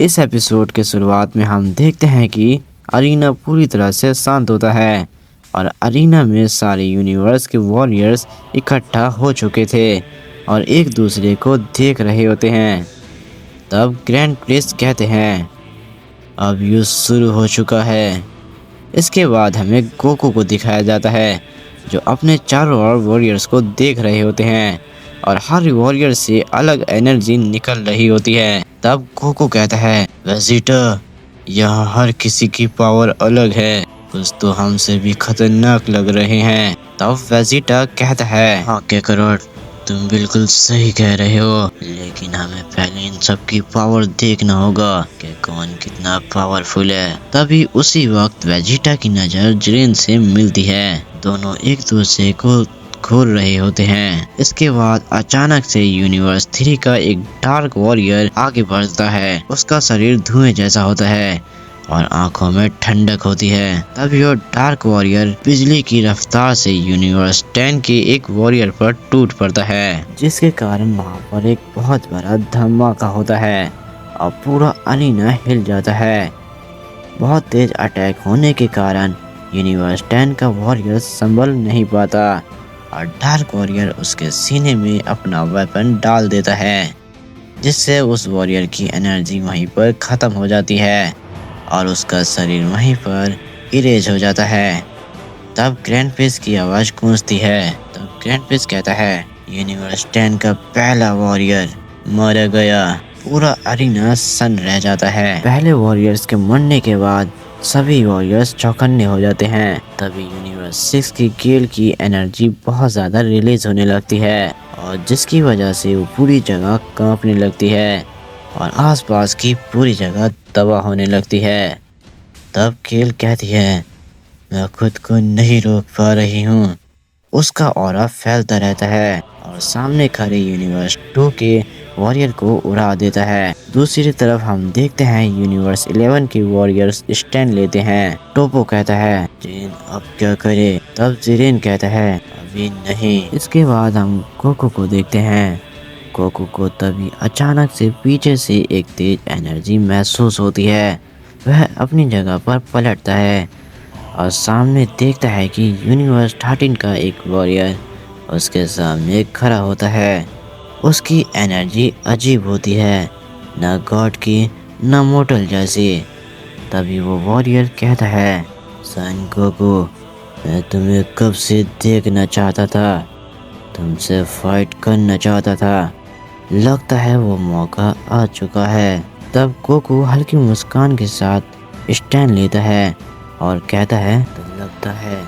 इस एपिसोड के शुरुआत में हम देखते हैं कि अरीना पूरी तरह से शांत होता है और अरीना में सारे यूनिवर्स के वॉरियर्स इकट्ठा हो चुके थे और एक दूसरे को देख रहे होते हैं। तब ग्रैंड प्रिंस कहते हैं, अब युद्ध शुरू हो चुका है। इसके बाद हमें गोकू को दिखाया जाता है जो अपने चारों ओर वॉरियर्स को देख रहे होते हैं और हर वॉरियर से अलग एनर्जी निकल रही होती है। तब गोकू कहता है, वेजिटा, यहाँ हर किसी की पावर अलग है, कुछ तो हमसे भी खतरनाक लग रहे हैं। तब वेजिटा कहता है, हाँ काकारोट, तुम बिल्कुल सही कह रहे हो, लेकिन हमें पहले इन सब की पावर देखना होगा कि कौन कितना पावरफुल है। तभी उसी वक्त वेजिटा की नजर जिरेन से मिलती है। दोनों एक दूसरे को घूर रहे होते हैं। इसके बाद अचानक से यूनिवर्स 3 का एक डार्क वॉरियर आगे बढ़ता है। उसका शरीर धुएं जैसा होता है और आंखों में ठंडक होती है। तभी वो डार्क वॉरियर बिजली की रफ्तार से यूनिवर्स 10 के एक वॉरियर पर टूट पड़ता है, जिसके कारण वहां पर एक बहुत बड़ा धमाका होता है और पूरा अरीना हिल जाता है। बहुत तेज अटैक होने के कारण यूनिवर्स 10 का वॉरियर संभल नहीं पाता और डार्क वॉरियर उसके सीने में अपना वेपन डाल देता है, जिससे उस वॉरियर की एनर्जी वहीं पर खत्म हो जाती है और उसका शरीर वहीं पर इरेज हो जाता है। तब ग्रैंड प्रिंस की आवाज गूंजती है। तब ग्रैंड प्रिंस कहता है, यूनिवर्स 10 का पहला वॉरियर मर गया। पूरा अरीना सन्न रह जाता है। पहले वॉरियर्स के मरने के बाद सभी वॉरियर्स चौकन्ने हो जाते हैं। तभी यूनिवर्स 6 की गेल की एनर्जी बहुत ज्यादा रिलीज होने लगती है और जिसकी वजह से वो पूरी जगह कांपने लगती है और आसपास की पूरी जगह तबाह होने लगती है। तब गेल कहती है, मैं खुद को नहीं रोक पा रही हूँ। उसका ऑरा फैलता रहता है और सामने खड़े यूनिवर्स 2 के वॉरियर को उड़ा देता है। दूसरी तरफ हम देखते हैं यूनिवर्स 11 के वॉरियर्स स्टैंड लेते हैं। टोपो कहता है, जिरेन अब क्या करे? तब जिरेन कहता है, अभी नहीं। इसके बाद हम गोकू को देखते हैं। गोकू को तभी अचानक से पीछे से एक तेज एनर्जी महसूस होती है। वह अपनी जगह पर पलटता है और सामने देखता है कि यूनिवर्स 13 का एक वॉरियर उसके सामने खड़ा होता है। उसकी एनर्जी अजीब होती है, न गॉड की न मोटल जैसी। तभी वो वॉरियर कहता है, सन गोकू, मैं तुम्हें कब से देखना चाहता था, तुमसे फाइट करना चाहता था, लगता है वो मौका आ चुका है। तब गोकू हल्की मुस्कान के साथ स्टैंड लेता है और कहता है, तो लगता है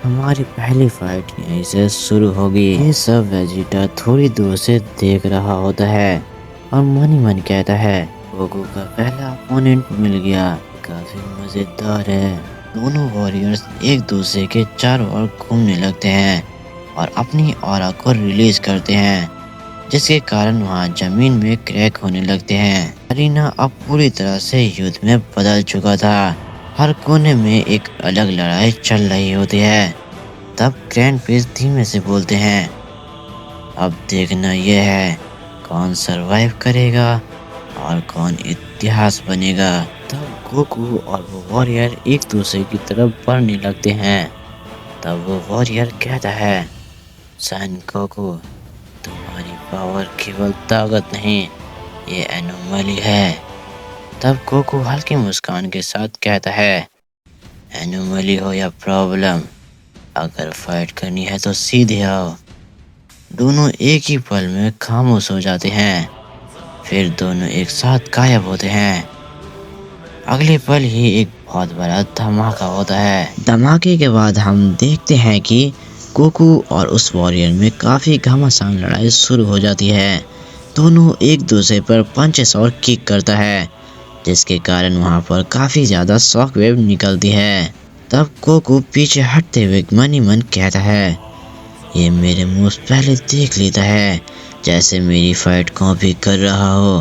हमारी पहली फाइट यहीं से शुरू होगी। ये सब वेजिटा थोड़ी दूर से देख रहा होता है और मन ही मन कहता है, गोकू का पहला अपोनेंट मिल गया, काफी मजेदार है। दोनों वॉरियर्स एक दूसरे के चारों ओर घूमने लगते हैं और अपनी ऑरा को रिलीज करते हैं, जिसके कारण वहाँ जमीन में क्रैक होने लगते हैं। अरीना अब पूरी तरह से युद्ध में बदल चुका था। हर कोने में एक अलग लड़ाई चल रही होती है। तब ग्रैंड प्रिंस धीमे से बोलते हैं, अब देखना यह है कौन सरवाइव करेगा और कौन इतिहास बनेगा। तब गोकू और वो वॉरियर एक दूसरे की तरफ बढ़ने लगते हैं। तब वो वॉरियर कहता है, सन गोकू, तुम्हारी पावर केवल ताकत नहीं, ये एनोमली है। तब गोकू हल्की मुस्कान के साथ कहता है, एनोमली हो या प्रॉब्लम, अगर फाइट करनी है तो सीधे आओ। दोनों एक ही पल में खामोश हो जाते हैं। फिर दोनों एक साथ गायब होते हैं। अगले पल ही एक बहुत बड़ा धमाका होता है। धमाके के बाद हम देखते हैं कि गोकू और उस वॉरियर में काफी घमासान लड़ाई शुरू हो जाती है। दोनों एक दूसरे पर पंचेस और किक करता है, जिसके कारण वहां पर काफी ज्यादा शॉक वेव निकलती है। तब गोकू पीछे हटते हुए मन ही मन कहता है, ये मेरे मूव पहले देख लेता है, जैसे मेरी फाइट कॉपी कर रहा हो।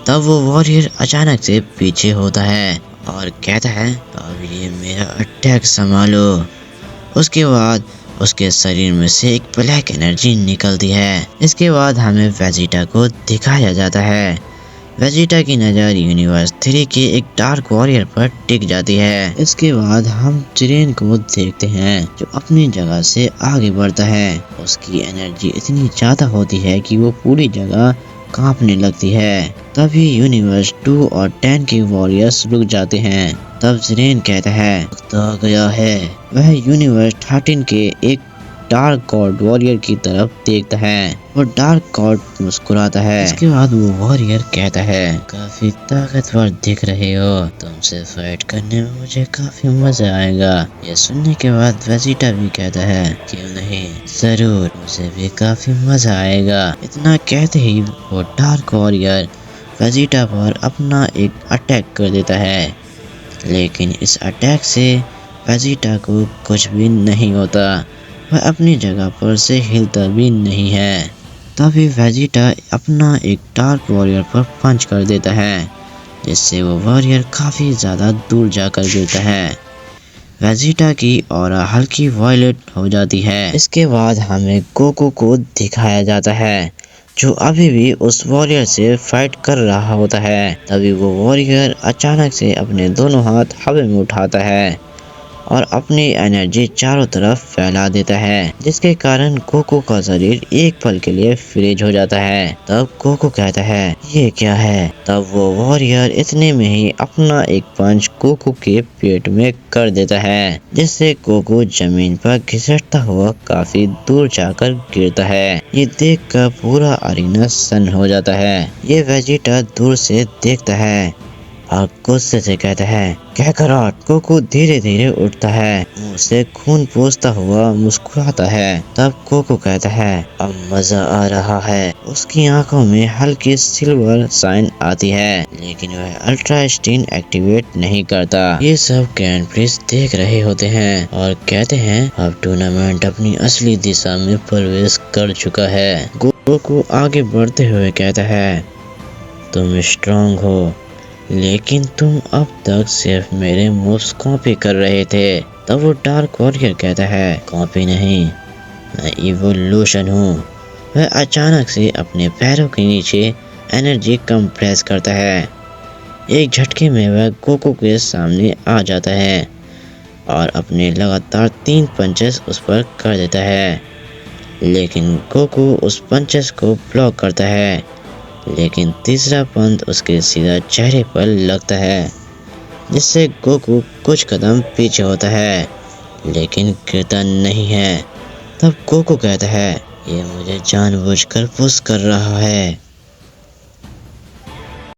तब वो वॉरियर अचानक से पीछे होता है और कहता है, अब ये मेरा अटैक संभालो। उसके बाद उसके शरीर में से एक ब्लैक एनर्जी निकलती है। इसके बाद हमें वेजिटा को दिखाया जाता है वेजिटा की नज़र यूनिवर्स 3 के एक डार्क वॉरियर पर टिक जाती है। इसके बाद हम जिरेन को देखते हैं जो अपनी जगह से आगे बढ़ता है। उसकी एनर्जी इतनी ज्यादा होती है कि वो पूरी जगह कांपने लगती है। तभी यूनिवर्स 2 और 10 के वॉरियर्स रुक जाते हैं। तब जिरेन कहता है वक्त आ गया है। वह यूनिवर्स 13 के एक डार्क गॉड वॉरियर की तरफ देखता है और डार्क गॉड मुस्कुराता है। इसके बाद वो वॉरियर कहता है काफी ताकतवर दिख रहे हो, तुमसे फाइट करने में मुझे काफी मजा आएगा। ये सुनने के बाद वेजिटा भी कहता है क्यों नहीं, जरूर, मुझे भी काफी मजा आएगा। इतना कहते ही वो डार्क वॉरियर वेजिटा पर अपना एक अटैक कर देता है, लेकिन इस अटैक से वेजिटा को कुछ भी नहीं होता। वह अपनी जगह पर से हिलता भी नहीं है। तभी वेजिटा अपना एक डार्क वॉरियर पर पंच कर देता है, जिससे वो वॉरियर काफी ज्यादा दूर जाकर गिरता है। वेजिटा की ऑरा हल्की वायलेट हो जाती है। इसके बाद हमें गोकू को दिखाया जाता है जो अभी भी उस वॉरियर से फाइट कर रहा होता है। तभी वो वॉरियर अचानक से अपने दोनों हाथ हवा में उठाता है और अपनी एनर्जी चारों तरफ फैला देता है, जिसके कारण गोकू का शरीर एक पल के लिए फ्रीज हो जाता है। तब गोकू कहता है ये क्या है। तब वो वॉरियर इतने में ही अपना एक पंच गोकू के पेट में कर देता है, जिससे गोकू जमीन पर घिसटता हुआ काफी दूर जाकर गिरता है। ये देखकर पूरा अरीना सन्न हो जाता है। ये वेजिटा दूर से देखता है और गुस्से से कहता है कैकरॉट। गोकू धीरे धीरे उठता है, मुंह से खून पोंछता हुआ मुस्कुराता है। तब गोकू कहता है अब मजा आ रहा है। उसकी आंखों में हल्की सिल्वर साइन आती है, लेकिन वह अल्ट्रा स्टीन एक्टिवेट नहीं करता। ये सब ग्रैंड प्रिंस देख रहे होते हैं और कहते हैं अब टूर्नामेंट अपनी असली दिशा में प्रवेश कर चुका है। गोकू आगे बढ़ते हुए कहता है तुम स्ट्रांग हो, लेकिन तुम अब तक सिर्फ मेरे मूव्स कॉपी कर रहे थे। तब वो डार्क वॉरियर कहता है कॉपी नहीं, मैं इवोल्यूशन हूँ। वह अचानक से अपने पैरों के नीचे एनर्जी कंप्रेस करता है। एक झटके में वह गोकू के सामने आ जाता है और अपने लगातार 3 पंचेस उस पर कर देता है, लेकिन गोकू उस पंचेस को ब्लॉक करता है। लेकिन तीसरा पंच उसके सीधा चेहरे पर लगता है, जिससे गोकू कुछ कदम पीछे होता है, लेकिन गिरता नहीं है। तब गोकू कहता है ये मुझे जानबूझकर पुश कर रहा है।